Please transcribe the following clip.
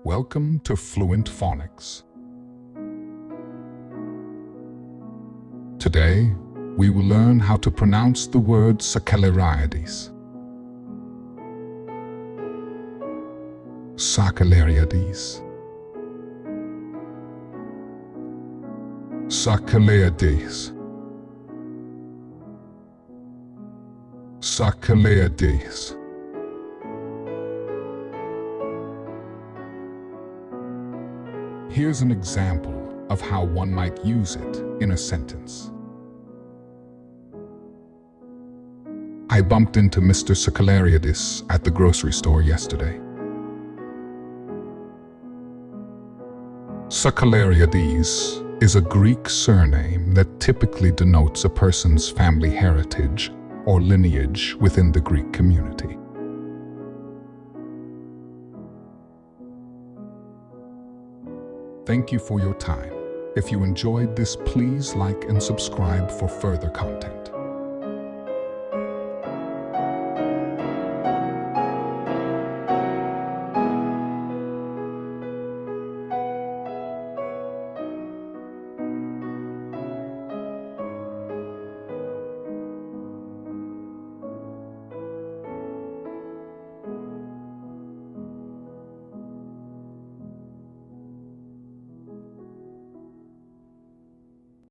Welcome to Fluent Phonics. Today, we will learn how to pronounce the word Sakellariadis. Sakellariadis. Sakellariadis. Sakellariadis. Here's an example of how one might use it in a sentence. I bumped into Mr. Sakellariadis at the grocery store yesterday. Sakellariadis is a Greek surname that typically denotes a person's family heritage or lineage within the Greek community. Thank you for your time. If you enjoyed this, please like and subscribe for further content.